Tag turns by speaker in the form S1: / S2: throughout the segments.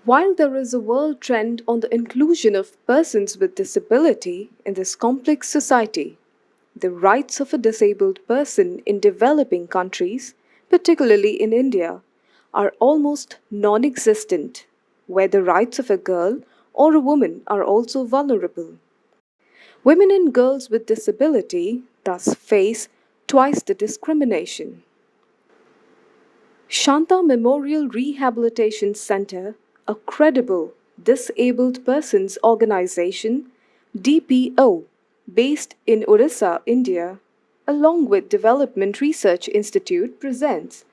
S1: While there is a world trend on the inclusion of persons with disability in this complex society, the rights of a disabled person in developing countries, particularly in India, are almost non existent, where the rights of a girl or a woman are also vulnerable. Women and girls with disability thus face twice the discrimination. Shanta Memorial Rehabilitation Center, a credible disabled persons organization, DPO, based in Orissa, India, along with Development Research Institute, presents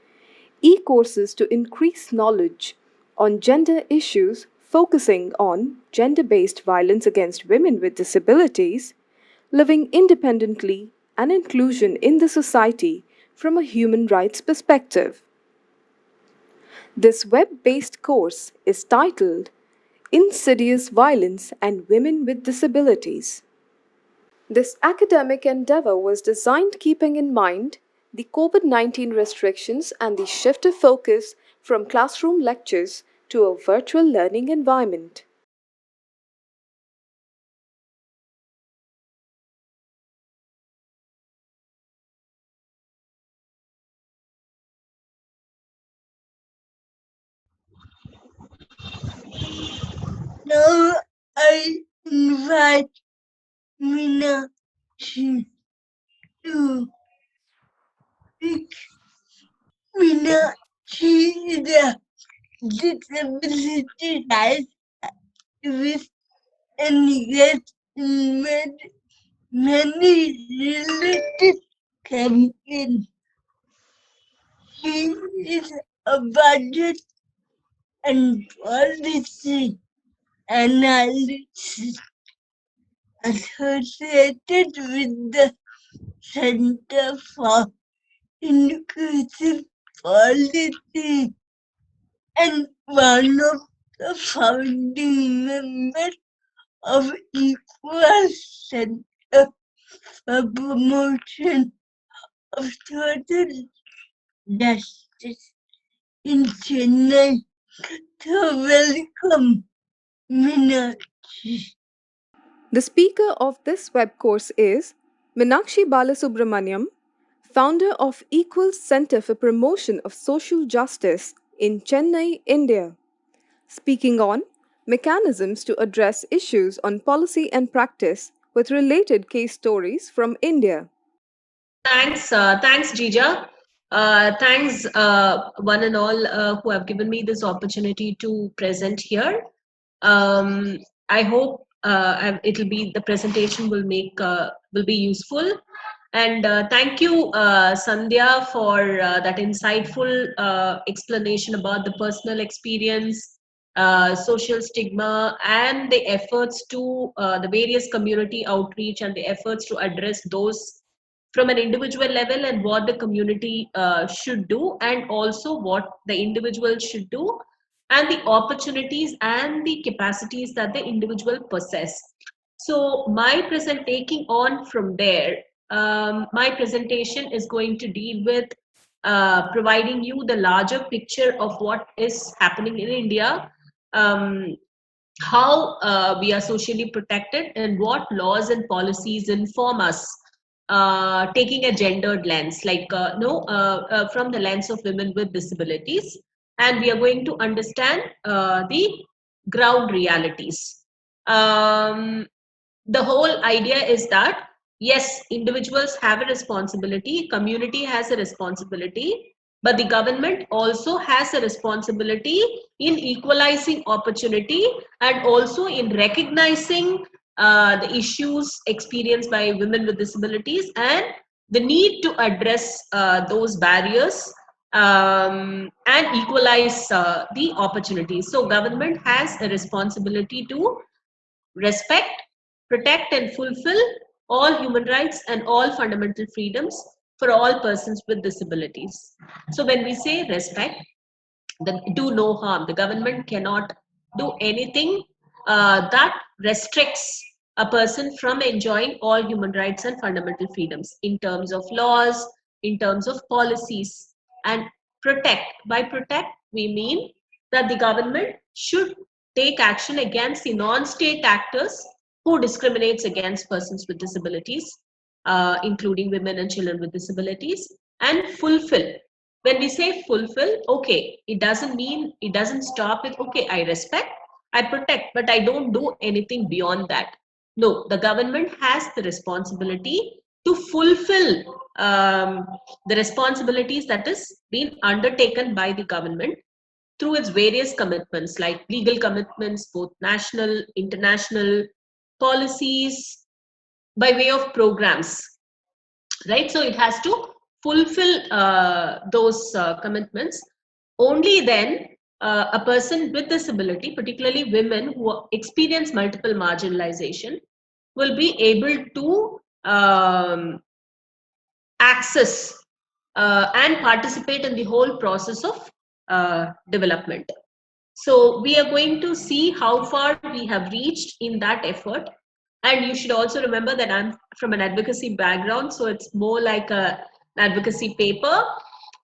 S1: e-courses to increase knowledge on gender issues focusing on gender-based violence against women with disabilities, living independently and inclusion in the society from a human rights perspective. This web based course is titled Insidious Violence and Women with Disabilities. This academic endeavor was designed keeping in mind the COVID 19 restrictions and the shift of focus from classroom lectures to a virtual learning environment.
S2: Now I invite Mina to speak. Mina, she is a disability rights activist and yet made many related campaigns. She is a budget and policy analyst associated with the Center for Inclusive Policy and one of the founding members of Equal Center for Promotion of Social Justice in Chennai. So welcome, Meenakshi.
S1: The speaker of this web course is Meenakshi Balasubramaniam, founder of Equal Center for Promotion of Social Justice in Chennai, India, speaking on mechanisms to address issues on policy and practice with related case stories from India.
S3: Thanks, Jija. Thanks, one and all who have given me this opportunity to present here. I hope it'll be the presentation will be useful. And thank you, Sandhya, for that insightful explanation about the personal experience, social stigma, and the efforts to the various community outreach and the efforts to address those from an individual level and what the community should do, and also what the individual should do, and the opportunities and the capacities that the individual possess. So my present taking on from there, my presentation is going to deal with providing you the larger picture of what is happening in India, um, how we are socially protected, and what laws and policies inform us, taking a gendered lens, like no, from the lens of women with disabilities, and we are going to understand the ground realities. Um, the whole idea is that yes, individuals have a responsibility, community has a responsibility, but the government also has a responsibility in equalizing opportunity and also in recognizing the issues experienced by women with disabilities and the need to address those barriers, and equalize the opportunities. So government has a responsibility to respect, protect, and fulfill all human rights and all fundamental freedoms for all persons with disabilities. So when we say respect, then do no harm. The government cannot do anything that restricts a person from enjoying all human rights and fundamental freedoms in terms of laws, in terms of policies, and protect. By protect, we mean that the government should take action against the non-state actors who discriminates against persons with disabilities, including women and children with disabilities, and fulfill. When we say fulfill, okay, it doesn't mean, it doesn't stop with, okay, I respect, I protect, but I don't do anything beyond that. No, the government has the responsibility to fulfill the responsibilities that is being undertaken by the government through its various commitments, like legal commitments, both national, international, policies, by way of programs, right? So it has to fulfill those commitments. Only then a person with disability, particularly women who experience multiple marginalization, will be able to access and participate in the whole process of development. So we are going to see how far we have reached in that effort. And you should also remember that I'm from an advocacy background, so it's more like an advocacy paper,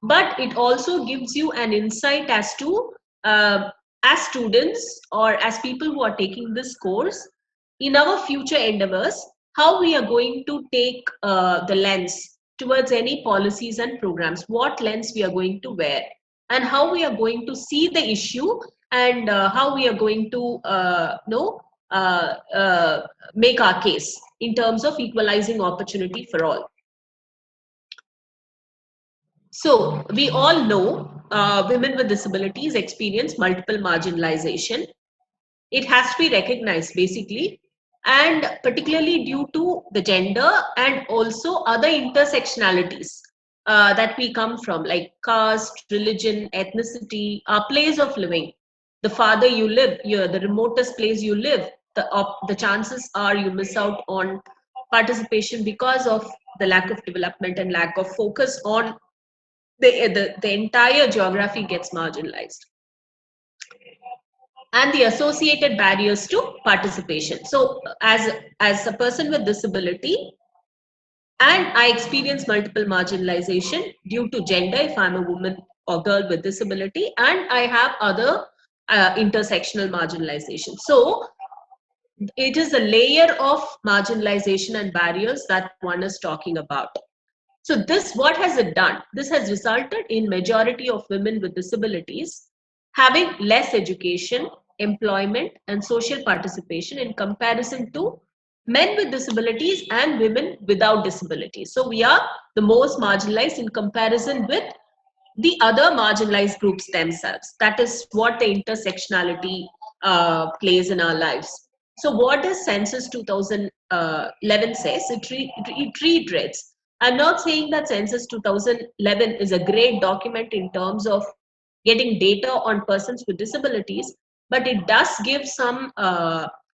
S3: but it also gives you an insight as to, as students or as people who are taking this course, in our future endeavors, how we are going to take the lens towards any policies and programs, what lens we are going to wear, and how we are going to see the issue, and how we are going to make our case in terms of equalizing opportunity for all. So we all know women with disabilities experience multiple marginalization. It has to be recognized basically, and particularly due to the gender and also other intersectionalities that we come from, like caste, religion, ethnicity, our place of living. The farther you live, the remotest place you live, the chances are you miss out on participation because of the lack of development and lack of focus on the entire geography gets marginalized, and the associated barriers to participation. So as a person with disability, and I experience multiple marginalization due to gender if I'm a woman or girl with disability, and I have other intersectional marginalization. So it is a layer of marginalization and barriers that one is talking about. So this, what has it done? This has resulted in majority of women with disabilities having less education, employment, and social participation in comparison to men with disabilities and women without disabilities. So we are the most marginalized in comparison with the other marginalized groups themselves. That is what the intersectionality plays in our lives. So what does Census 2011 says? It reiterates. I'm not saying that Census 2011 is a great document in terms of getting data on persons with disabilities, but it does give some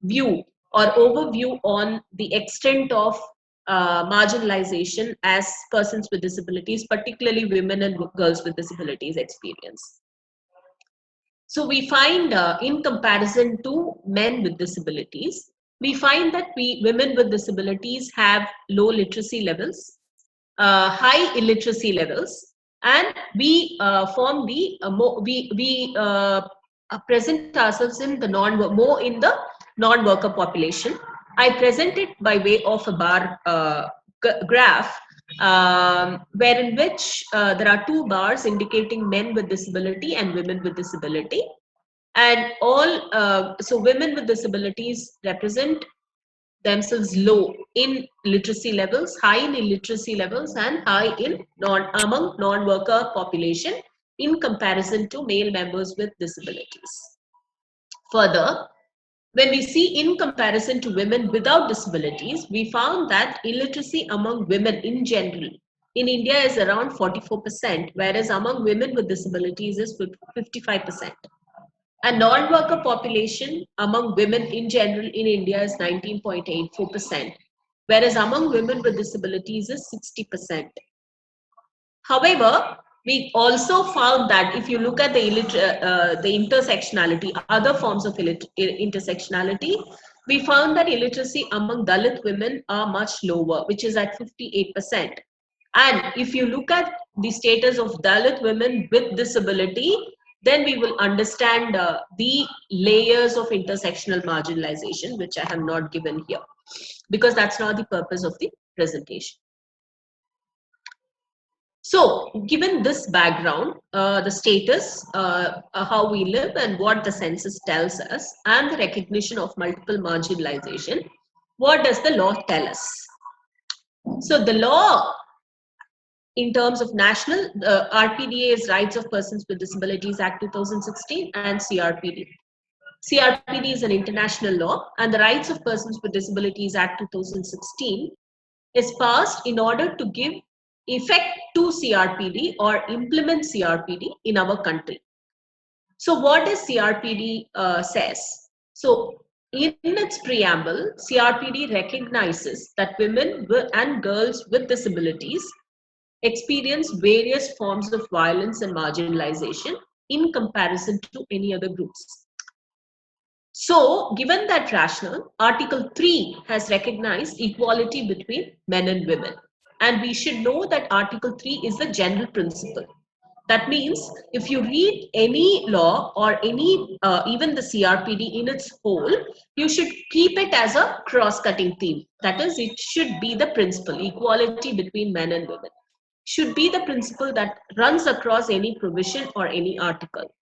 S3: view or overview on the extent of marginalization as persons with disabilities, particularly women and girls with disabilities, experience. So we find in comparison to men with disabilities, we find that women with disabilities have low literacy levels, high illiteracy levels, and we form the present ourselves in the more in the non-worker population. I present it by way of a bar graph, wherein which there are two bars indicating men with disability and women with disability, and all so women with disabilities represent themselves low in literacy levels, high in illiteracy levels, and high in among non-worker population in comparison to male members with disabilities. Further, when we see in comparison to women without disabilities, we found that illiteracy among women in general in India is around 44%, whereas among women with disabilities is 55%. And non-worker population among women in general in India is 19.84%, whereas among women with disabilities is 60%. However, we also found that if you look at the intersectionality, other forms of intersectionality, we found that illiteracy among Dalit women are much lower, which is at 58%. And if you look at the status of Dalit women with disability, then we will understand the layers of intersectional marginalization, which I have not given here, because that's not the purpose of the presentation. So, given this background, the status, how we live and what the census tells us, and the recognition of multiple marginalization, what does the law tell us? So, the law in terms of national, RPDA is Rights of Persons with Disabilities Act 2016 and CRPD. CRPD is an international law, and the Rights of Persons with Disabilities Act 2016 is passed in order to give effect to CRPD or implement CRPD in our country. So what does CRPD says? So in its preamble, CRPD recognizes that women and girls with disabilities experience various forms of violence and marginalization in comparison to any other groups. So, given that rationale, Article 3 has recognized equality between men and women. And we should know that Article 3 is the general principle. That means if you read any law or any, even the CRPD in its whole, you should keep it as a cross-cutting theme. That is, it should be the principle, equality between men and women. Should be the principle that runs across any provision or any article.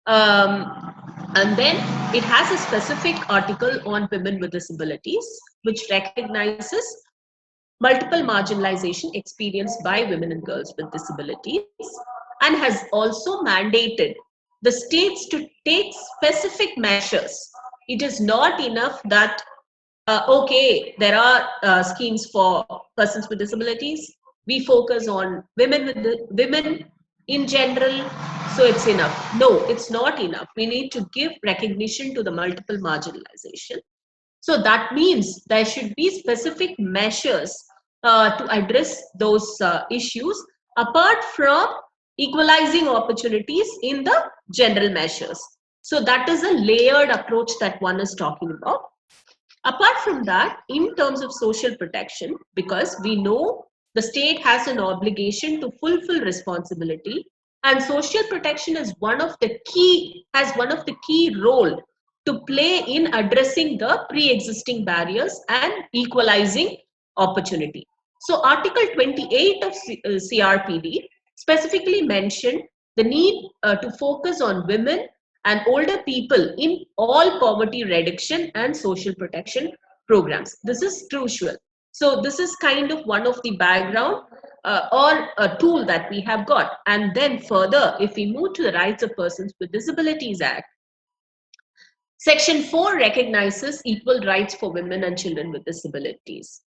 S3: And then it has a specific article on women with disabilities, which recognizes multiple marginalization experienced by women and girls with disabilities, and has also mandated the states to take specific measures. It is not enough that, okay, there are schemes for persons with disabilities. We focus on women in general, so it's enough. No, it's not enough. We need to give recognition to the multiple marginalization. So that means there should be specific measures to address those issues apart from equalizing opportunities in the general measures. So that is a layered approach that one is talking about. Apart from that, in terms of social protection, because we know the state has an obligation to fulfill responsibility, and social protection is one of the key role to play in addressing the pre-existing barriers and equalizing opportunity. So Article 28 of CRPD specifically mentioned the need to focus on women and older people in all poverty reduction and social protection programs. This is crucial. So this is kind of one of the background or a tool that we have got. And then further, if we move to the Rights of Persons with Disabilities Act, Section 4 recognizes equal rights for women and children with disabilities,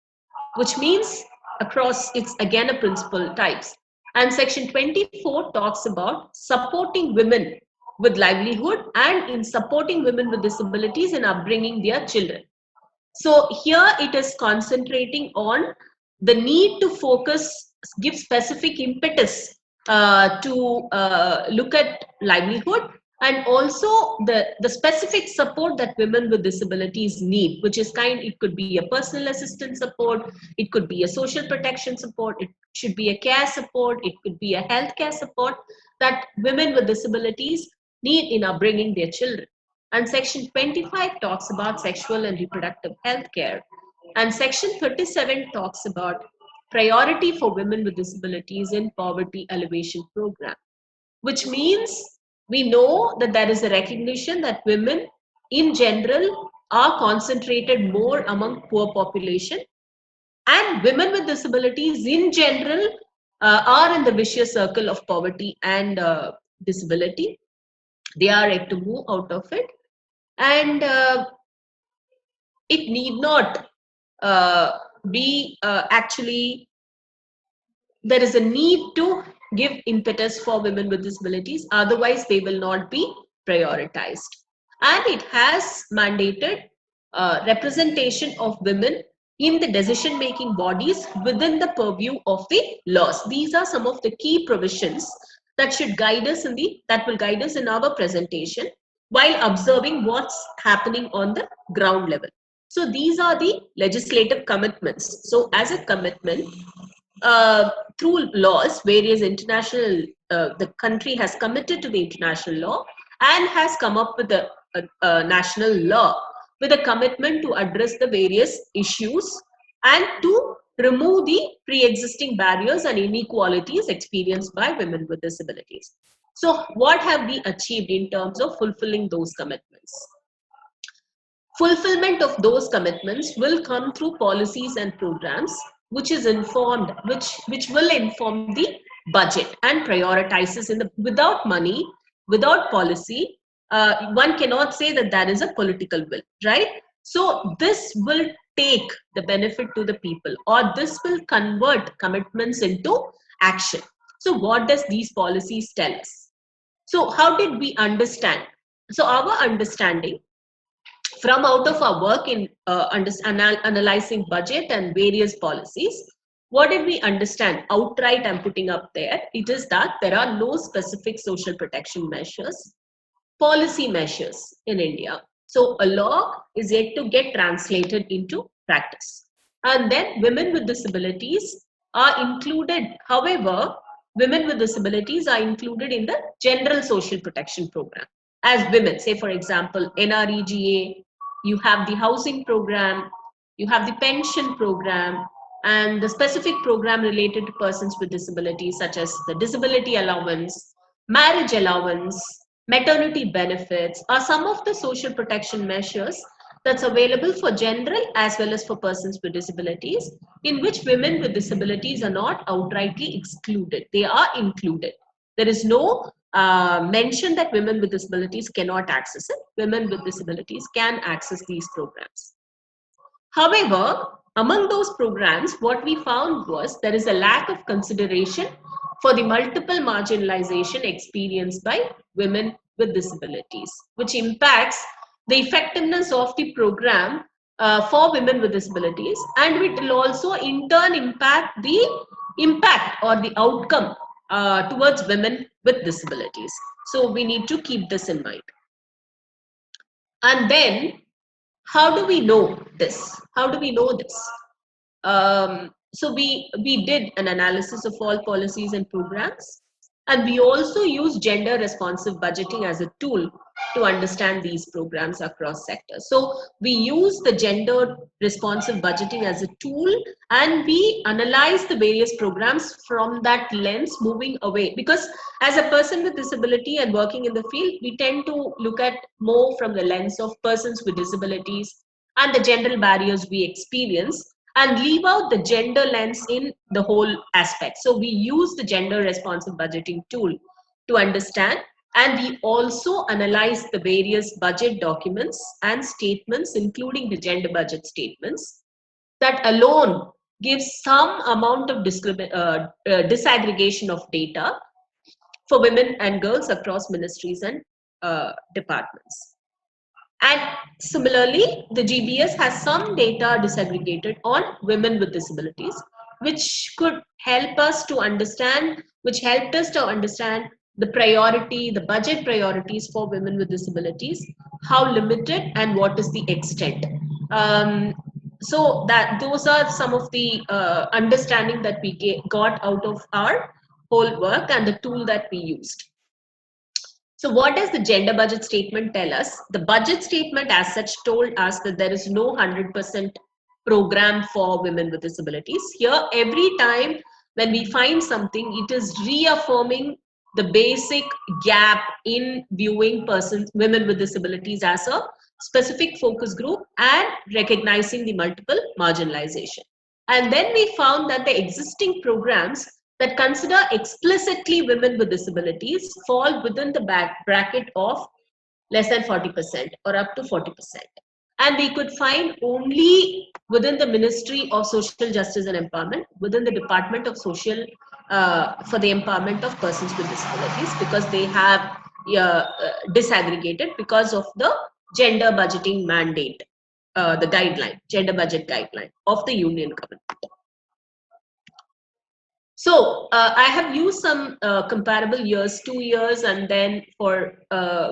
S3: which means across, it's again a principal types. And Section 24 talks about supporting women with livelihood and in supporting women with disabilities in upbringing their children. So here it is concentrating on the need to focus, give specific impetus to look at livelihood, and also the specific support that women with disabilities need, which is it could be a personal assistance support, it could be a social protection support, it should be a care support, it could be a healthcare support that women with disabilities need in upbringing their children. And Section 25 talks about sexual and reproductive health care. And Section 37 talks about priority for women with disabilities in poverty alleviation program, which means we know that there is a recognition that women in general are concentrated more among poor population, and women with disabilities in general are in the vicious circle of poverty and disability. They are yet to move out of it, and it need not be actually, there is a need to give impetus for women with disabilities, otherwise they will not be prioritized. And it has mandated representation of women in the decision making bodies within the purview of the laws. These are some of the key provisions that should guide us that will guide us in our presentation while observing what's happening on the ground level. So these are the legislative commitments. So as a commitment, through laws, various international the country has committed to the international law and has come up with a national law with a commitment to address the various issues and to remove the pre-existing barriers and inequalities experienced by women with disabilities. So what have we achieved in terms of fulfilling those commitments? Fulfillment of those commitments will come through policies and programs which will inform the budget and prioritizes without money, without policy, one cannot say that that is a political will, right? So this will take the benefit to the people, or this will convert commitments into action. So what does these policies tell us? So how did we understand? So our understanding from out of our work in analyzing budget and various policies, what did we understand outright? I'm putting up there. It is that there are no specific social protection measures, policy measures in India. So a law is yet to get translated into practice. And then women with disabilities are included. However, women with disabilities are included in the general social protection program as women. Say, for example, NREGA, you have the housing program, you have the pension program, and the specific program related to persons with disabilities, such as the disability allowance, marriage allowance, maternity benefits, are some of the social protection measures that's available for general as well as for persons with disabilities, in which women with disabilities are not outrightly excluded. They are included. There is no mention that women with disabilities cannot access it. Women with disabilities can access these programs. However, among those programs, what we found was there is a lack of consideration for the multiple marginalization experienced by women with disabilities, which impacts the effectiveness of the program for women with disabilities, and it will also in turn impact or the outcome towards women with disabilities. So we need to keep this in mind. And then, how do we know this? How do we know this? So we did an analysis of all policies and programs, and we also use gender responsive budgeting as a tool to understand these programs across sectors. So we use the gender responsive budgeting as a tool, and we analyze the various programs from that lens, moving away, because as a person with disability and working in the field, we tend to look at more from the lens of persons with disabilities and the general barriers we experience, and leave out the gender lens in the whole aspect. So we use the gender responsive budgeting tool to understand, and we also analyze the various budget documents and statements, including the gender budget statements, that alone gives some amount of disaggregation of data for women and girls across ministries and departments. And similarly, the GBS has some data disaggregated on women with disabilities, which could help us to understand, which helped us to understand the budget priorities for women with disabilities, how limited and what is the extent. So that those are some of the understanding that we got out of our whole work and the tool that we used. So what does the gender budget statement tell us? The budget statement as such told us that there is no 100% program for women with disabilities. Here, every time when we find something, it is reaffirming the basic gap in viewing women with disabilities as a specific focus group and recognizing the multiple marginalization. And then we found that the existing programs that consider explicitly women with disabilities fall within the bracket of less than 40% or up to 40%. And we could find only within the Ministry of Social Justice and Empowerment, within the Department of Social, for the empowerment of persons with disabilities, because they have disaggregated because of the gender budgeting mandate, the guideline, gender budget guideline of the Union government. So I have used some comparable years, 2 years, and then for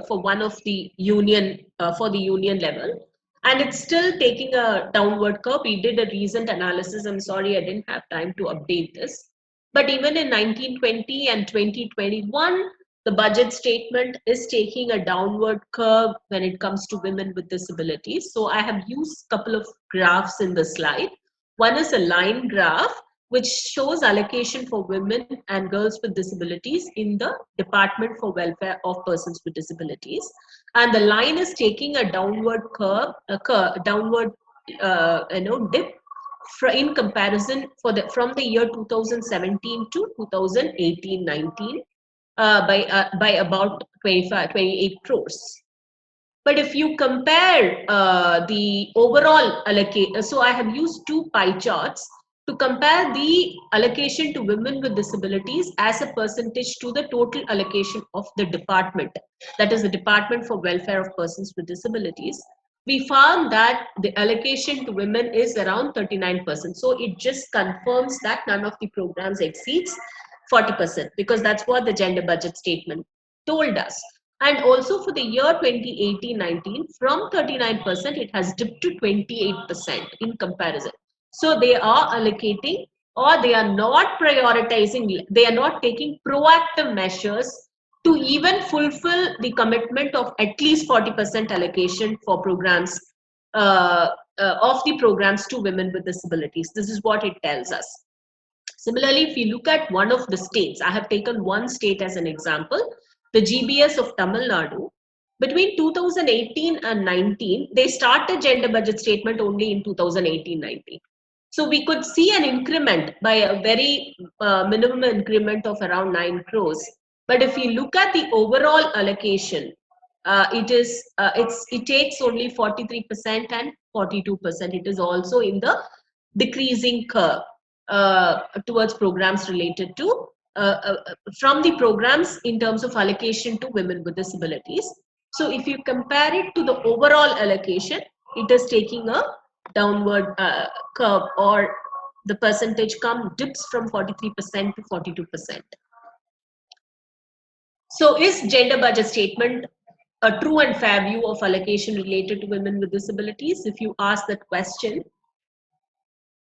S3: one of the union for the union level, and it's still taking a downward curve. We did a recent analysis. I'm sorry I didn't have time to update this, But even in 1920 and 2021, the budget statement is taking a downward curve when it comes to women with disabilities. So I have used a couple of graphs in the slide. One is a line graph, which shows allocation for women and girls with disabilities in the Department for Welfare of Persons with Disabilities. And the line is taking a downward curve, downward dip in comparison from the year 2017 to 2018-19 by about 28 crores. But if you compare the overall allocation, so I have used two pie charts to compare the allocation to women with disabilities as a percentage to the total allocation of the department, that is the Department for Welfare of Persons with Disabilities. We found that the allocation to women is around 39%. So it just confirms that none of the programs exceeds 40%, because that's what the gender budget statement told us. And also for the year 2018-19, from 39%, it has dipped to 28% in comparison. So they are allocating, or they are not prioritizing, they are not taking proactive measures to even fulfill the commitment of at least 40% allocation for programs, of the programs to women with disabilities. This is what it tells us. Similarly, if you look at one of the states, I have taken one state as an example, the GBS of Tamil Nadu. Between 2018 and 19, they started gender budget statement only in 2018-19. So we could see an increment by a very minimum increment of around 9 crores. But if you look at the overall allocation, it takes only 43% and 42%. It is also in the decreasing curve towards programs related to from the programs in terms of allocation to women with disabilities. So if you compare it to the overall allocation, it is taking a downward curve, or the percentage dips from 43% to 42%. So is gender budget statement a true and fair view of allocation related to women with disabilities? If you ask that question,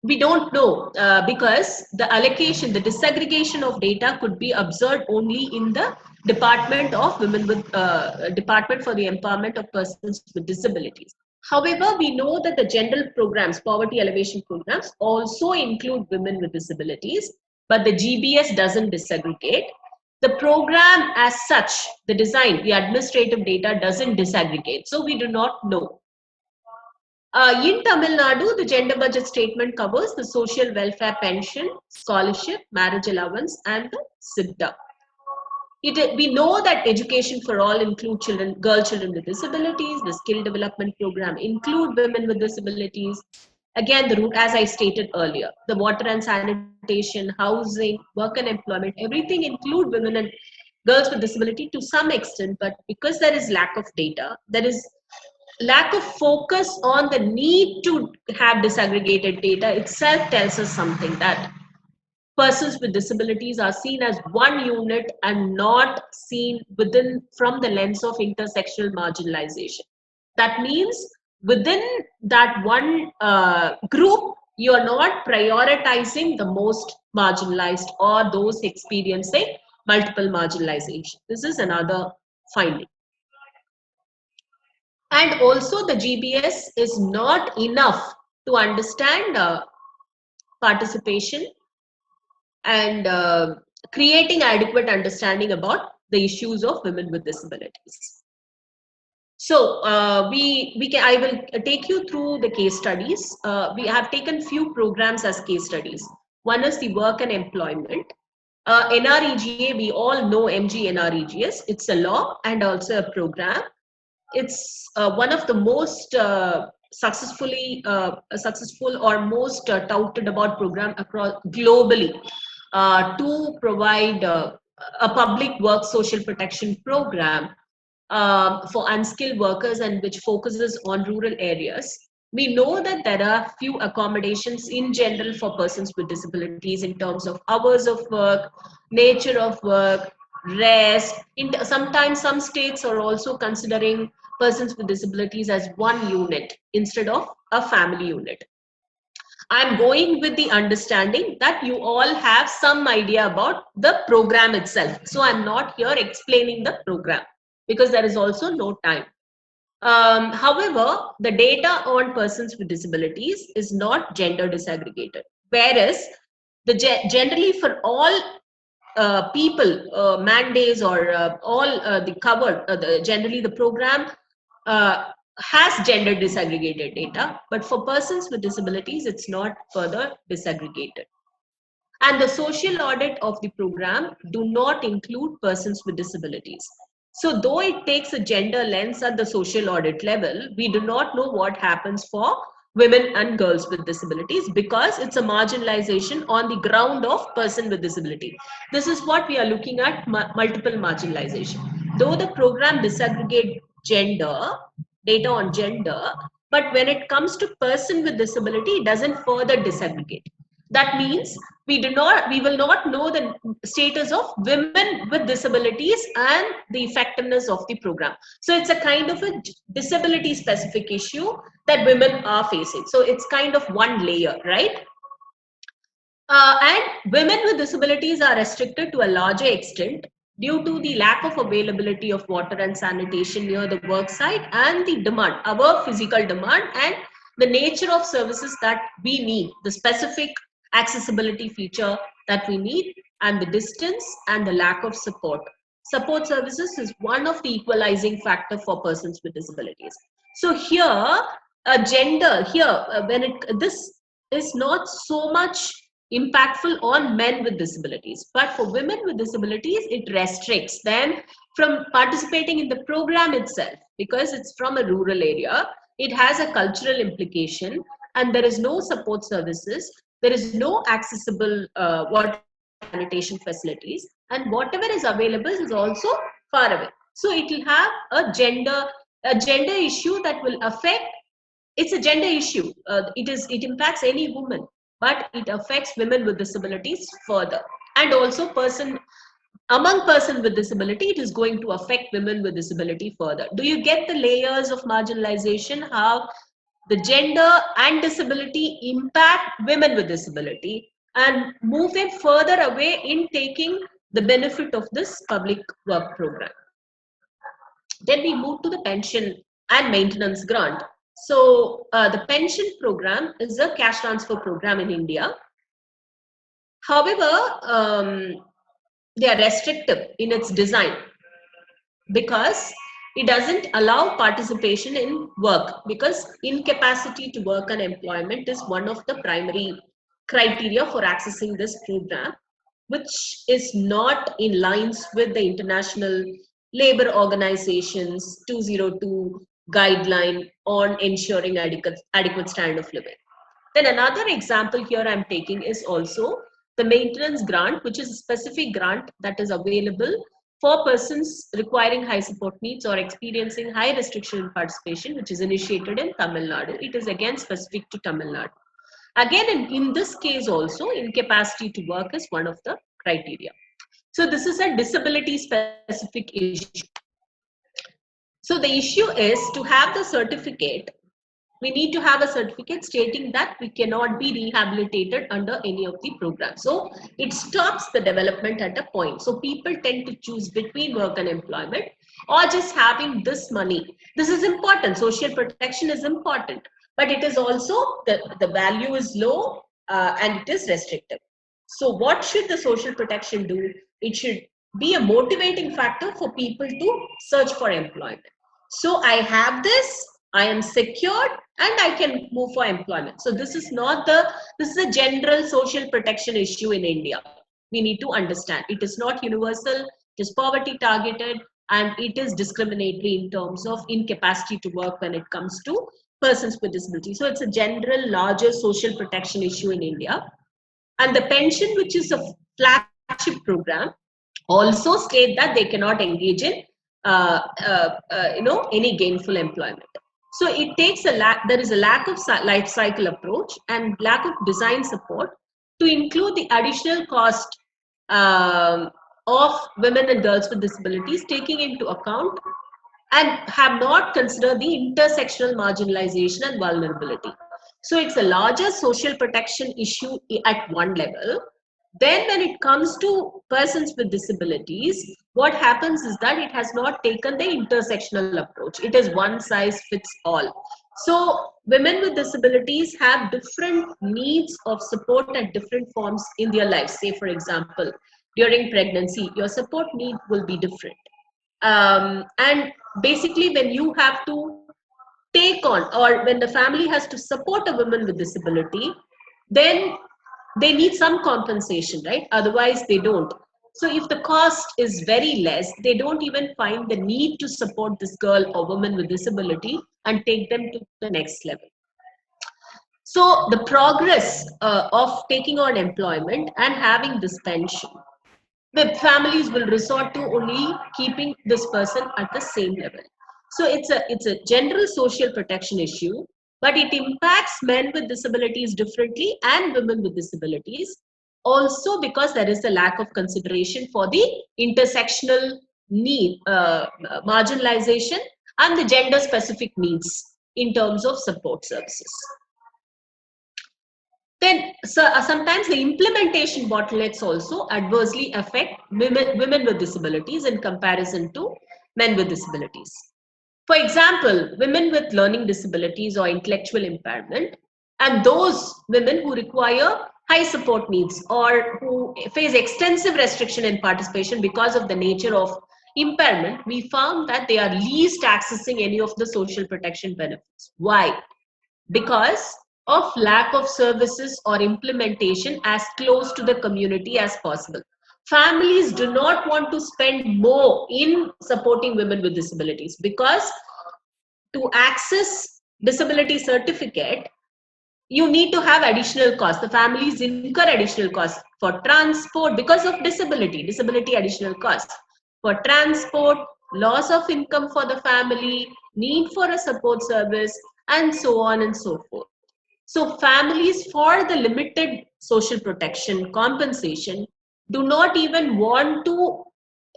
S3: we don't know, because the allocation, the disaggregation of data could be observed only in the Department of Women with Department for the Empowerment of Persons with Disabilities. However, we know that the general programs, poverty elevation programs, also include women with disabilities, but the GBS doesn't disaggregate. The program as such, the design, the administrative data doesn't disaggregate. So we do not know. In Tamil Nadu, the gender budget statement covers the social welfare pension, scholarship, marriage allowance, and the SIDDA. We know that education for all include girl children with disabilities. The skill development program include women with disabilities. Again, the route, as I stated earlier, the water and sanitation, housing, work and employment, everything include women and girls with disability to some extent. But because there is lack of data, there is lack of focus on the need to have disaggregated data itself tells us something, that persons with disabilities are seen as one unit and not seen from the lens of intersectional marginalization. That means within that one group, you are not prioritizing the most marginalized or those experiencing multiple marginalization. This is another finding. And also the GBS is not enough to understand participation and creating adequate understanding about the issues of women with disabilities. So I will take you through the case studies. We have taken few programs as case studies. One is the work and employment. NREGA, we all know MGNREGS. It's a law and also a program. It's one of the most successful or most touted about program across globally to provide a public work social protection program for unskilled workers, and which focuses on rural areas. We know that there are few accommodations in general for persons with disabilities in terms of hours of work, nature of work, rest. Sometimes some states are also considering persons with disabilities as one unit instead of a family unit. I'm going with the understanding that you all have some idea about the program itself. So I'm not here explaining the program because there is also no time. However, the data on persons with disabilities is not gender disaggregated, whereas generally for all people, man days or all the covered, generally the program has gender disaggregated data, but for persons with disabilities, it's not further disaggregated. And the social audit of the program do not include persons with disabilities. So though it takes a gender lens at the social audit level, we do not know what happens for women and girls with disabilities because it's a marginalization on the ground of person with disability. This is what we are looking at, multiple marginalization. Though the program disaggregate gender, data on gender, but when it comes to person with disability, it doesn't further disaggregate. That means we will not know the status of women with disabilities and the effectiveness of the program. So it's a kind of a disability specific issue that women are facing. So it's kind of one layer, right? And women with disabilities are restricted to a larger extent due to the lack of availability of water and sanitation near the work site and the demand, our physical demand, and the nature of services that we need, the specific accessibility feature that we need, and the distance and the lack of support. Support services is one of the equalizing factor for persons with disabilities. So here, gender here, this is not so much impactful on men with disabilities, but for women with disabilities it restricts them from participating in the program itself because it's from a rural area. It has a cultural implication and there is no support services, there is no accessible water sanitation facilities, and whatever is available is also far away. So it will have a gender issue that will affect. It's a gender issue. It impacts any woman, but it affects women with disabilities further, and also among person with disability, it is going to affect women with disability further. Do you get the layers of marginalization? How the gender and disability impact women with disability and move them further away in taking the benefit of this public work program. Then we move to the pension and maintenance grant. So the pension program is a cash transfer program in India. However, they are restrictive in its design because it doesn't allow participation in work, because incapacity to work and employment is one of the primary criteria for accessing this program, which is not in lines with the International Labor Organization's 202 guideline on ensuring adequate standard of living. Then another example here I'm taking is also the maintenance grant, which is a specific grant that is available for persons requiring high support needs or experiencing high restriction in participation, which is initiated in Tamil Nadu. It is again specific to Tamil Nadu. Again, in this case also, incapacity to work is one of the criteria. So this is a disability specific issue. So the issue is to have the certificate. We need to have a certificate stating that we cannot be rehabilitated under any of the programs. So it stops the development at a point. So people tend to choose between work and employment or just having this money. This is important. Social protection is important, but it is also the value is low and it is restrictive. So what should the social protection do? It should be a motivating factor for people to search for employment. So I have this, I am secured, and I can move for employment. So this is a general social protection issue in India. We need to understand. It is not universal, it is poverty targeted, and it is discriminatory in terms of incapacity to work when it comes to persons with disability. So it's a general, larger social protection issue in India. And the pension, which is a flagship program, also state that they cannot engage in any gainful employment. So it takes there is a lack of life cycle approach and lack of design support to include the additional cost of women and girls with disabilities, taking into account and have not considered the intersectional marginalization and vulnerability. So it's a larger social protection issue at one level. Then when it comes to persons with disabilities, what happens is that it has not taken the intersectional approach. It is one size fits all. So women with disabilities have different needs of support at different forms in their lives. Say, for example, during pregnancy, your support need will be different. And basically, when you have to take on, or when the family has to support a woman with disability, then they need some compensation, right? Otherwise they don't. So if the cost is very less, they don't even find the need to support this girl or woman with disability and take them to the next level. So the progress of taking on employment and having this pension, the families will resort to only keeping this person at the same level. So it's a general social protection issue, but it impacts men with disabilities differently and women with disabilities also, because there is a lack of consideration for the intersectional need, marginalization, and the gender specific needs in terms of support services. Then sometimes the implementation bottlenecks also adversely affect women with disabilities in comparison to men with disabilities. For example, women with learning disabilities or intellectual impairment, and those women who require high support needs or who face extensive restriction in participation because of the nature of impairment, we found that they are least accessing any of the social protection benefits. Why? Because of lack of services or implementation as close to the community as possible. Families do not want to spend more in supporting women with disabilities, because to access disability certificate, you need to have additional costs. The families incur additional costs for transport because of disability additional costs for transport, loss of income for the family, need for a support service, and so on and so forth. So families, for the limited social protection compensation, do not even want to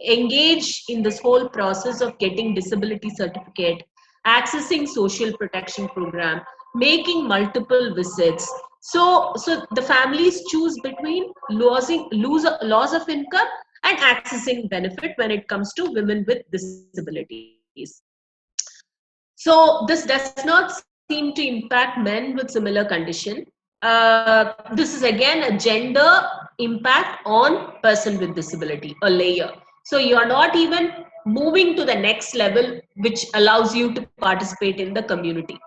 S3: engage in this whole process of getting disability certificate, accessing social protection program, making multiple visits. So the families choose between loss of income and accessing benefit when it comes to women with disabilities. So this does not seem to impact men with similar condition. This is again a gender impact on person with disability, a layer. So you are not even moving to the next level, which allows you to participate in the community.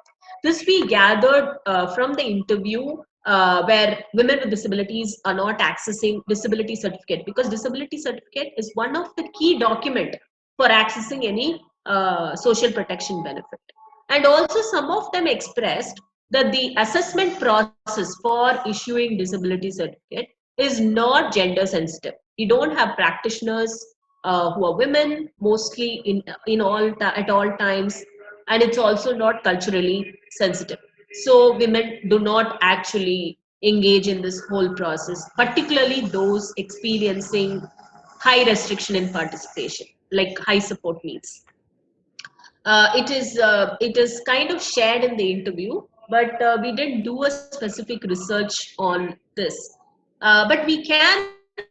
S3: This we gathered from the interview where women with disabilities are not accessing disability certificate, because disability certificate is one of the key document for accessing any social protection benefit. And also some of them expressed that the assessment process for issuing disability certificate is not gender sensitive. You don't have practitioners who are women mostly at all times, and it's also not culturally sensitive. So women do not actually engage in this whole process, particularly those experiencing high restriction in participation, like high support needs. It is kind of shared in the interview, but we didn't do a specific research on this. But we can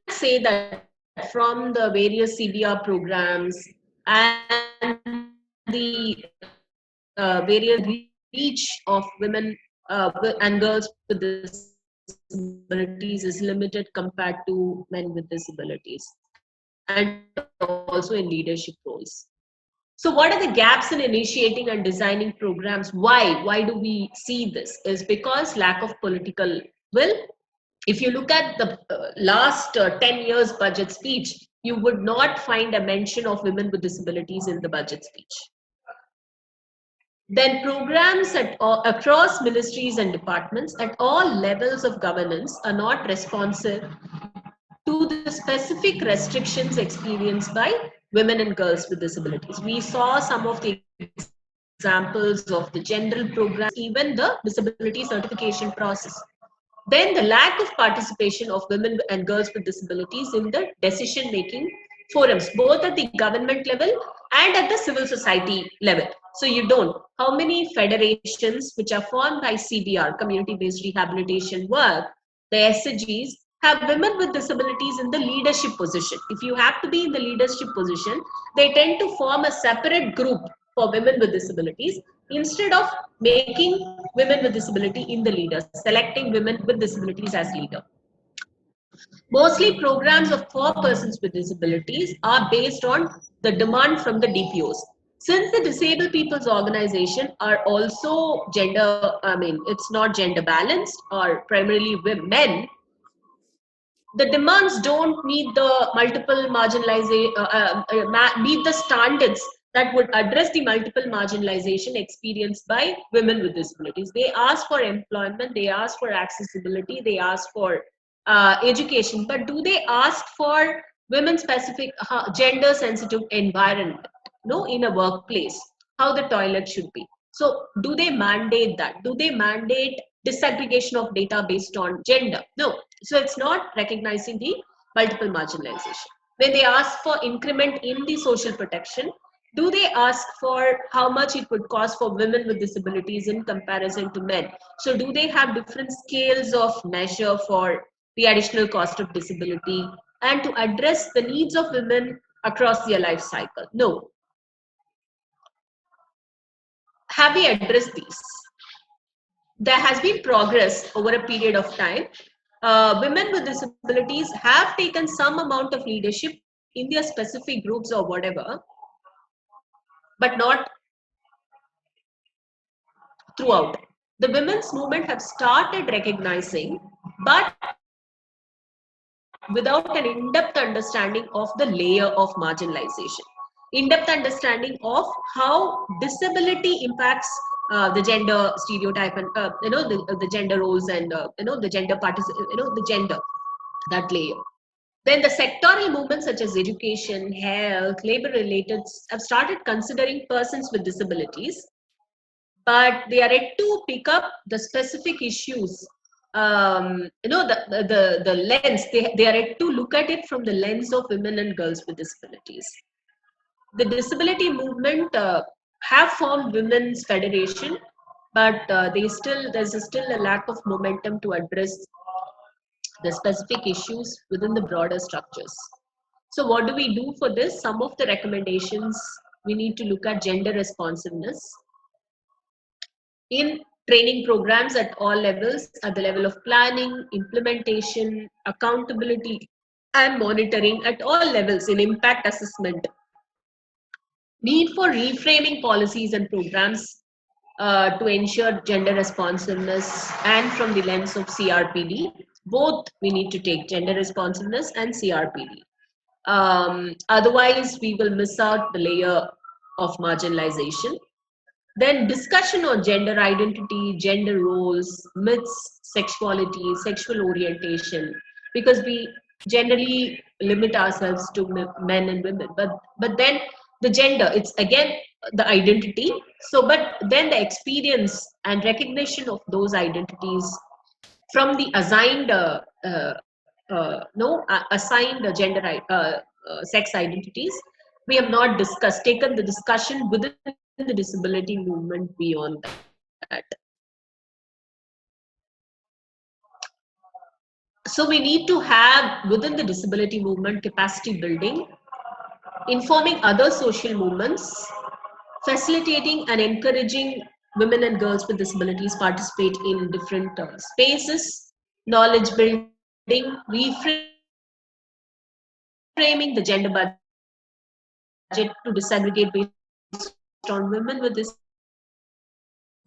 S3: say that from the various CBR programs and the various reach of women and girls with disabilities is limited compared to men with disabilities, and also in leadership roles. So what are the gaps in initiating and designing programs? Why do we see this? Is because lack of political will. If you look at the last 10 years budget speech, you would not find a mention of women with disabilities in the budget speech. Then programs across ministries and departments at all levels of governance are not responsive to the specific restrictions experienced by women and girls with disabilities. We saw some of the examples of the general programs, even the disability certification process. Then the lack of participation of women and girls with disabilities in the decision making forums, both at the government level and at the civil society level. So you don't. How many federations which are formed by CBR, community-based rehabilitation work, the SHGs, have women with disabilities in the leadership position. If you have to be in the leadership position, they tend to form a separate group for women with disabilities instead of making women with disability in the leaders, selecting women with disabilities as leader. Mostly programs of for persons with disabilities are based on the demand from the DPOs. Since the disabled people's organization are also gender, I mean, it's not gender balanced or primarily men, the demands don't meet the multiple marginalization, meet the standards that would address the multiple marginalization experienced by women with disabilities. They ask for employment, they ask for accessibility, they ask for education, but do they ask for women specific gender sensitive environment, no, in a workplace, how the toilet should be? So do they mandate that? Do they mandate disaggregation of data based on gender? No. So it's not recognizing the multiple marginalization. When they ask for increment in the social protection, do they ask for how much it would cost for women with disabilities in comparison to men? So do they have different scales of measure for the additional cost of disability and to address the needs of women across their life cycle? No. Have we addressed these? There has been progress over a period of time. Women with disabilities have taken some amount of leadership in their specific groups or whatever, but not throughout. The women's movement have started recognizing, but without an in-depth understanding of the layer of marginalization, in-depth understanding of how disability impacts the gender stereotype and the gender roles and the gender the gender, that layer. Then the sectoral movements such as education, health, labor related have started considering persons with disabilities, but they are yet to pick up the specific issues. The lens, they are yet to look at it from the lens of women and girls with disabilities. The disability movement have formed women's federation, but there's still a lack of momentum to address the specific issues within the broader structures. So what do we do for this? Some of the recommendations: we need to look at gender responsiveness in training programs at all levels, at the level of planning, implementation, accountability, and monitoring at all levels in impact assessment. Need for reframing policies and programs to ensure gender responsiveness and from the lens of CRPD. Both we need to take gender responsiveness and CRPD. Otherwise, we will miss out the layer of marginalization. Then discussion on gender identity, gender roles, myths, sexuality, sexual orientation, because we generally limit ourselves to men and women. But then the gender, it's again the identity. So, but then the experience and recognition of those identities from the assigned assigned sex identities, we have not discussed, taken the discussion within the disability movement beyond that. So we need to have within the disability movement capacity building, informing other social movements, facilitating and encouraging women and girls with disabilities participate in different spaces, knowledge building, reframing the gender budget to disaggregate based on women with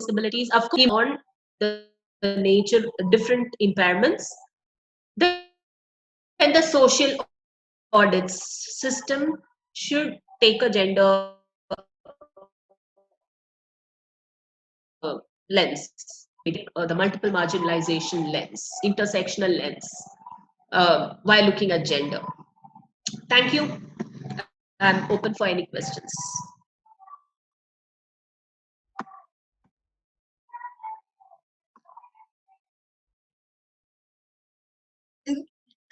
S3: disabilities, of course, on the nature, different impairments. Then the social audits system should take a gender lens, the multiple marginalization lens, intersectional lens, while looking at gender. Thank you. I'm open for any questions.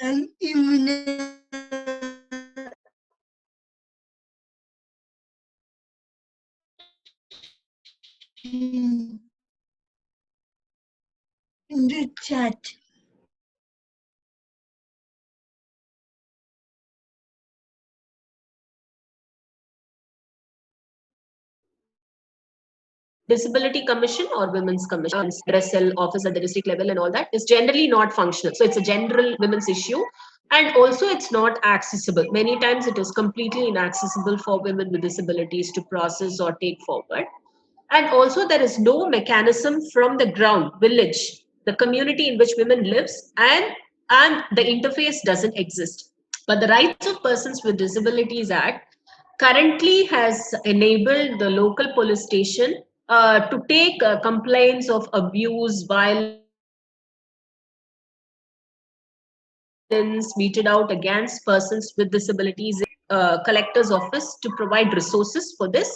S2: Thank you, Meena. the chat.
S3: Disability Commission or Women's Commission, Dressel office at the district level and all that is generally not functional. So it's a general women's issue. And also it's not accessible. Many times it is completely inaccessible for women with disabilities to process or take forward. And also there is no mechanism from the ground, village, the community in which women lives, and the interface doesn't exist. But the Rights of Persons with Disabilities Act currently has enabled the local police station to take complaints of abuse, violence meted out against persons with disabilities, collector's office to provide resources for this.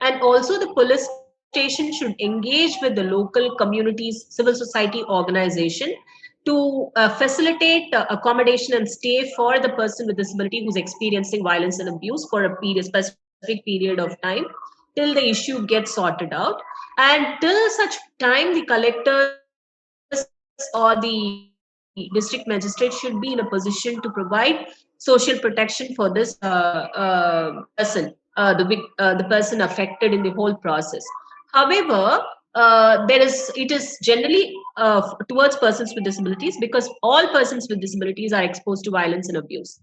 S3: And also the police station should engage with the local communities, civil society organization to facilitate accommodation and stay for the person with disability who's experiencing violence and abuse for a period, specific period of time till the issue gets sorted out. And till such time, the collectors or the district magistrate should be in a position to provide social protection for this person, the person affected in the whole process. However, it is generally towards persons with disabilities, because all persons with disabilities are exposed to violence and abuse.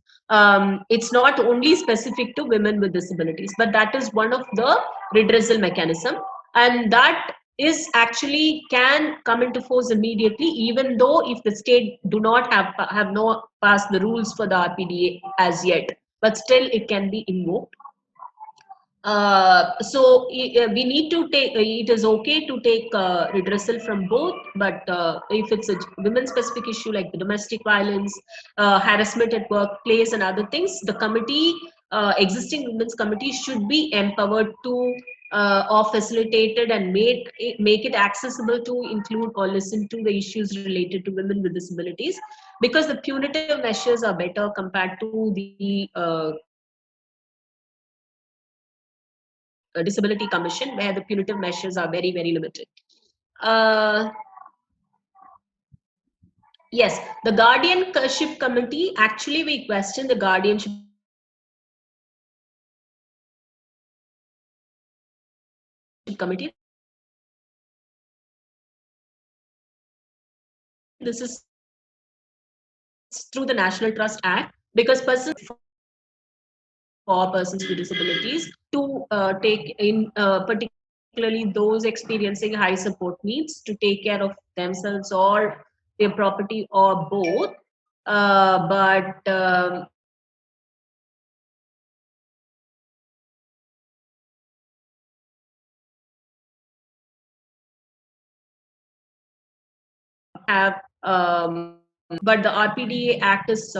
S3: It's not only specific to women with disabilities, but that is one of the redressal mechanism, and that is actually can come into force immediately, even though if the state do not have not passed the rules for the RPDA as yet, but still it can be invoked. We need to take, it is okay to take redressal from both, but if it's a women specific issue like the domestic violence, harassment at workplace and other things, the committee, existing women's committee should be empowered to or facilitated and make it accessible to include or listen to the issues related to women with disabilities, because the punitive measures are better compared to the Disability Commission, where the punitive measures are very, very limited. Yes, the guardianship committee, actually we question the guardianship committee. This is through the National Trust Act, because persons for persons with disabilities to take in particularly those experiencing high support needs to take care of themselves or their property or both. But have but the RPDA Act is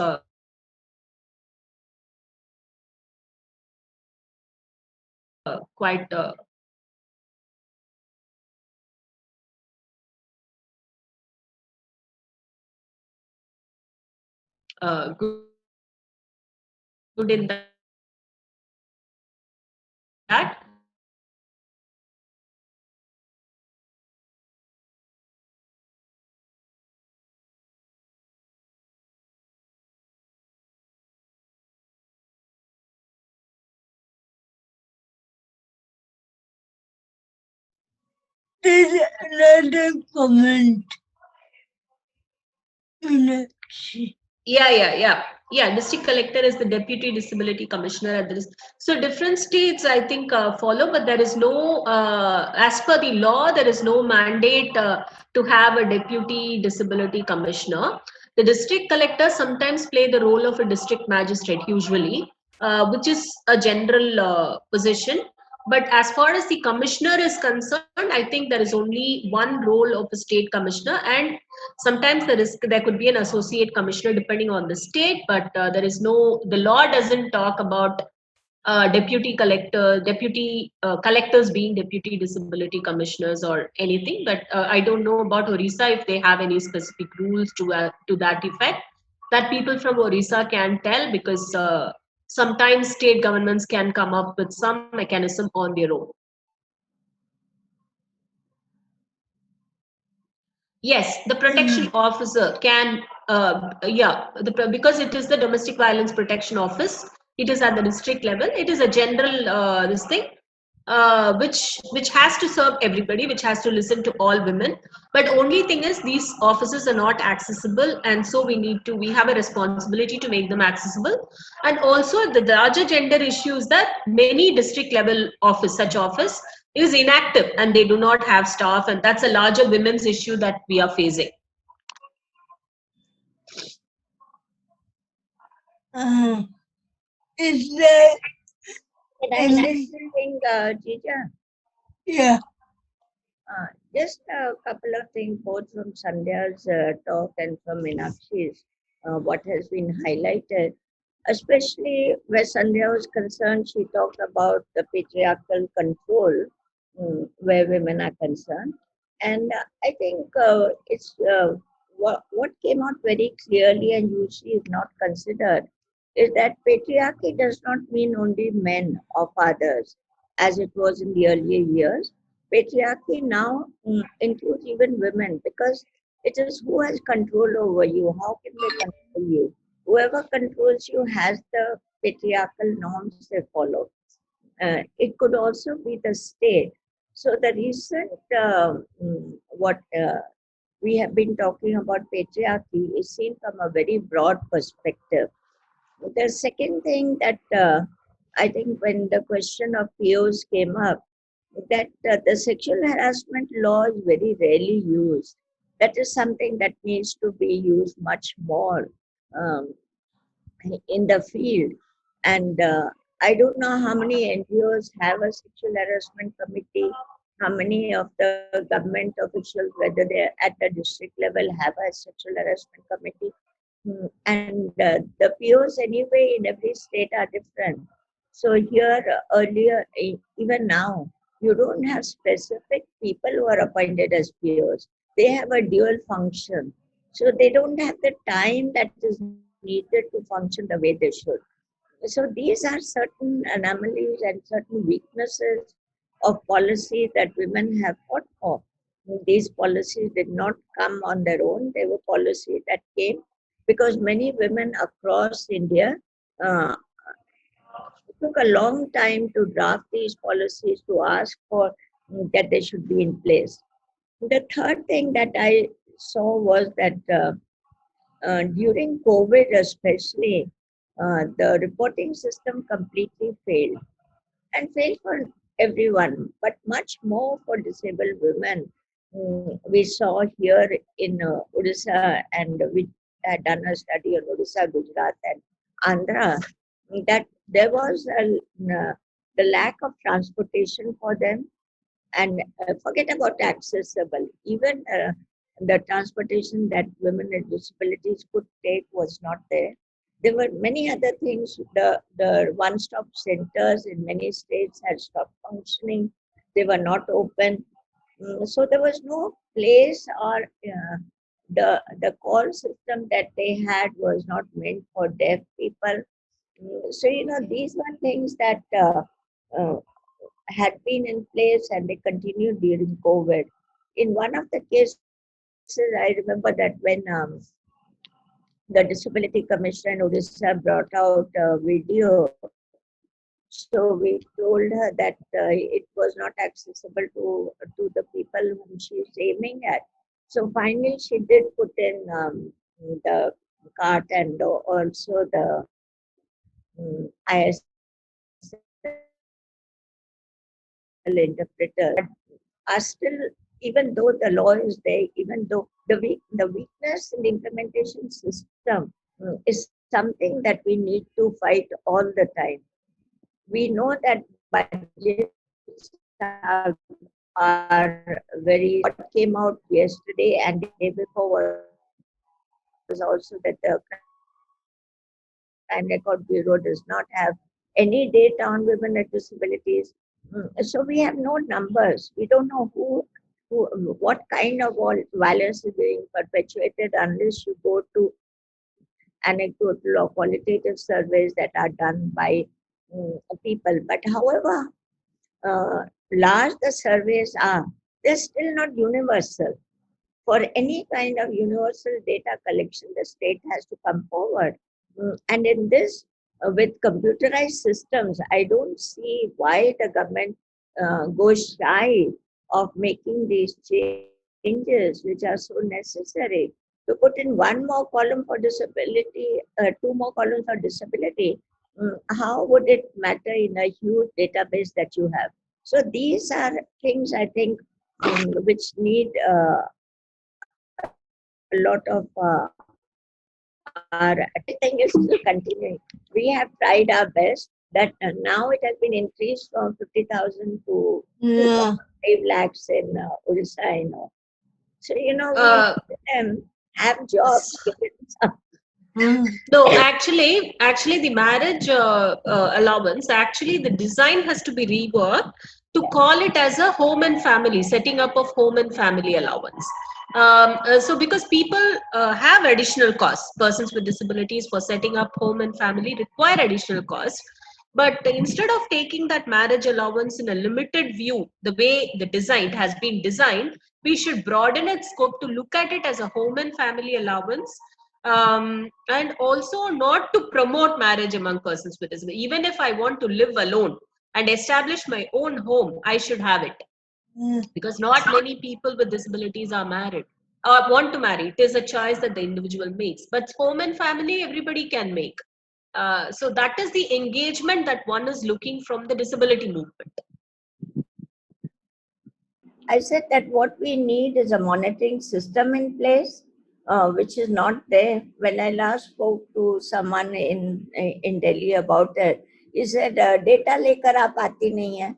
S3: quite good in that.
S2: There's another comment.
S3: Yeah. District collector is the deputy disability commissioner at this. So different states, I think, follow, but there is no, as per the law, there is no mandate to have a deputy disability commissioner. The district collector sometimes play the role of a district magistrate, usually, which is a general position. But as far as the commissioner is concerned, I think there is only one role of a state commissioner, and sometimes there could be an associate commissioner depending on the state, but there is no, the law doesn't talk about deputy collectors being deputy disability commissioners or anything. But I don't know about Orissa if they have any specific rules to that effect. That people from Orissa can tell, because sometimes state governments can come up with some mechanism on their own. Yes, the protection officer can, because it is the domestic violence protection office. It is at the district level. It is a general this thing, which has to serve everybody, which has to listen to all women. But only thing is, these offices are not accessible, and so we have a responsibility to make them accessible. And also, the larger gender issue is that many district level office, such office, is inactive and they do not have staff, and that's a larger women's issue that we are facing.
S2: Is there
S4: Can I add
S2: any?
S4: something, Jija?
S2: Yeah.
S4: Just a couple of things, both from Sandhya's talk and from Meenakshi's, what has been highlighted. Especially where Sandhya was concerned, she talked about the patriarchal control where women are concerned. And I think what came out very clearly and usually is not considered is that patriarchy does not mean only men or fathers, as it was in the earlier years. Patriarchy now includes even women because it is who has control over you, how can they control you? Whoever controls you has the patriarchal norms they follow. It could also be the state. So the recent what we have been talking about patriarchy is seen from a very broad perspective. The second thing that I think when the question of POs came up, that the sexual harassment law is very rarely used. That is something that needs to be used much more um, in the field. And I don't know how many NGOs have a sexual harassment committee, how many of the government officials, whether they're at the district level, have a sexual harassment committee. And the POs anyway in every state are different. So here earlier, even now, you don't have specific people who are appointed as POs. They have a dual function. So they don't have the time that is needed to function the way they should. So these are certain anomalies and certain weaknesses of policy that women have fought for. These policies did not come on their own. They were policies that came because many women across India uh, took a long time to draft these policies to ask for that they should be in place. The third thing that I saw was that during COVID, especially, the reporting system completely failed and failed for everyone, but much more for disabled women. We saw here in Odisha, and we had done a study on Odisha, Gujarat, and Andhra, that there was the lack of transportation for them, and forget about accessible. Even the transportation that women with disabilities could take was not there. There were many other things. The one-stop centers in many states had stopped functioning. They were not open. So there was no place, or the call system that they had was not meant for deaf people. So these were things that uh, had been in place and they continued during COVID. In one of the cases, I remember that when the Disability Commission in Odisha brought out a video, so we told her that it was not accessible to the people whom she is aiming at. So finally, she did put in the cart and also the ISL interpreter are still, even though the law is there, even though the weakness in the implementation system is something that we need to fight all the time. We know that budgets are very, what came out yesterday and the day before was also that the Crime Record Bureau does not have any data on women with disabilities. So we have no numbers. We don't know what kind of violence is being perpetuated unless you go to anecdotal or qualitative surveys that are done by people. But however large the surveys are, they're still not universal. for any kind of universal data collection, the state has to come forward. And in this, with computerized systems, I don't see why the government goes shy of making these changes, which are so necessary. To put in one more column for disability, two more columns for disability, how would it matter in a huge database that you have? So these are things I think which need a lot of our everything is still continuing. We have tried our best that now it has been increased from 50,000 to
S2: Yeah.
S4: 5 lakhs in Odisha, I know. So, we
S3: Uh,
S4: have jobs. Give it some.
S3: No, actually, the marriage allowance, actually, the design has to be reworked to call it as a home and family, setting up of home and family allowance. So, because people have additional costs, persons with disabilities for setting up home and family require additional costs. But instead of taking that marriage allowance in a limited view, the way the design has been designed, we should broaden its scope to look at it as a home and family allowance, and also not to promote marriage among persons with disability. Even if I want to live alone and establish my own home, I should have it, because not many people with disabilities are married or want to marry. It is a choice that the individual makes, but home and family everybody can make. So that is the engagement that one is looking from the disability movement.
S4: I said that what we need is a monitoring system in place, which is not there. When I last spoke to someone in Delhi about it, he said, data lekar aap aati nahi hai.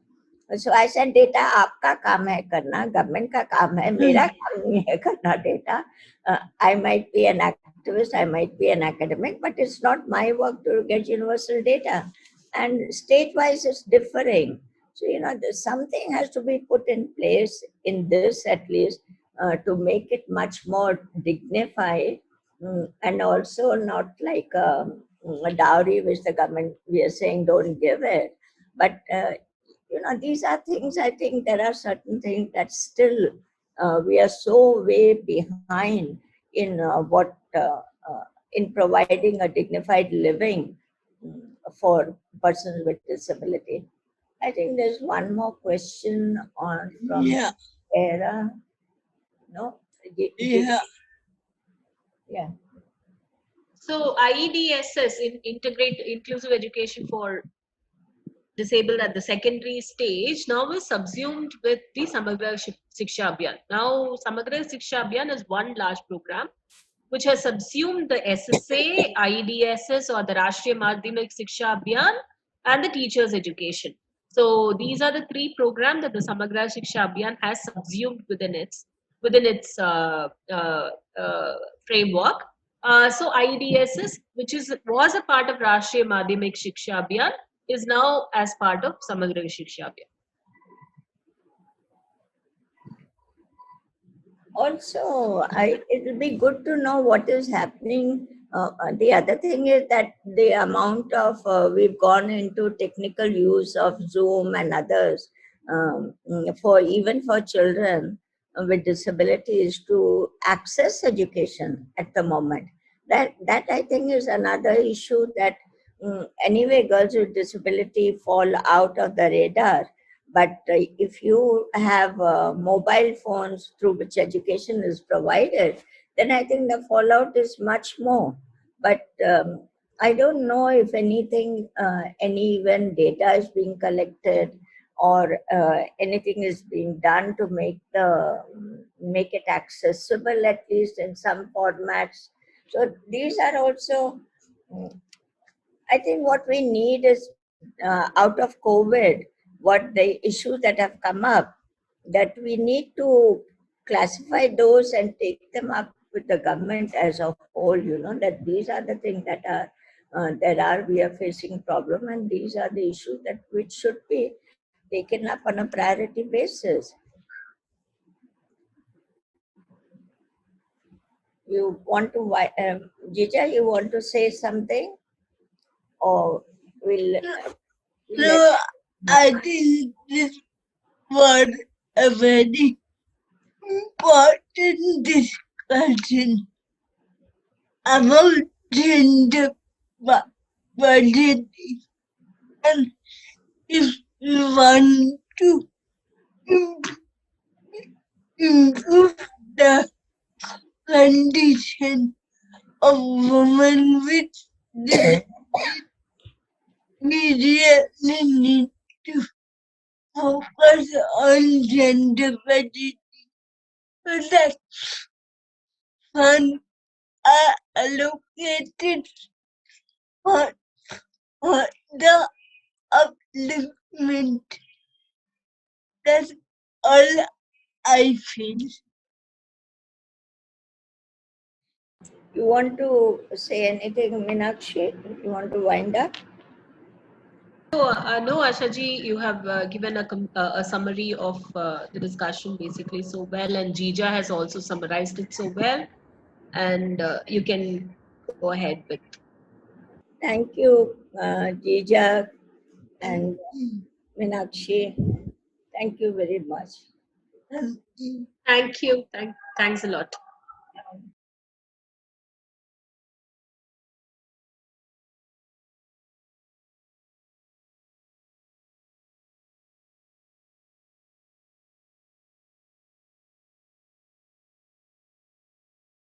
S4: So I said, data आपका काम है करना, government का काम है, मेरा काम नहीं है करना data. I might be an activist, I might be an academic, but it's not my work to get universal data. And state-wise, it's differing. So, something has to be put in place in this at least to make it much more dignified, and also not like a dowry which the government, we are saying don't give it. But, these are things, I think there are certain things that still we are so way behind in in providing a dignified living for persons with disability. I think there's one more question on from
S2: Yeah.
S4: Era. No?
S2: Yeah.
S4: Yeah.
S3: So IEDSS, in integrate inclusive education for disabled at the secondary stage, now is subsumed with the Samagra Shiksha Abhiyan. Now Samagra Shiksha Abhiyan is one large program which has subsumed the SSA, IEDSS, or the Rashtriya Madhyamik Shiksha Abhiyan, and the teachers' education. So these are the three programs that the Samagra Shiksha Abhiyan has subsumed within its framework. So IEDSS, which was a part of Rashtriya Madhyamik Shiksha Abhiyan, is now as part of Samagra Shiksha Abhiyan.
S4: Also, it will be good to know what is happening. The other thing is that the amount of we've gone into technical use of Zoom and others for even for children with disabilities to access education at the moment. That I think is another issue that anyway girls with disability fall out of the radar. But if you have mobile phones through which education is provided, then I think the fallout is much more. But I don't know if anything, any even data is being collected or anything is being done to make it accessible, at least in some formats. So these are also, I think what we need is out of COVID, what the issues that have come up, that we need to classify those and take them up with the government as a whole, that these are the things that we are facing problem, and these are the issues that which should be taken up on a priority basis. You want to, Jija, you want to say something? Or will
S2: So I think this was a very important open discussion about gender budgeting, and if we want to improve the condition of women with disabilities, we really need to focus on gender budgeting. So that funds are allocated for, for the upliftment. That's all I feel.
S4: You want to say anything, Meenakshi? You want to wind up?
S3: No, Ashaji, you have given a summary of the discussion basically so well, and Jija has also summarized it so well, and you can go ahead with.
S4: Thank you, Jija and Meenakshi. Thank you very much.
S3: Thank you. Thanks a lot.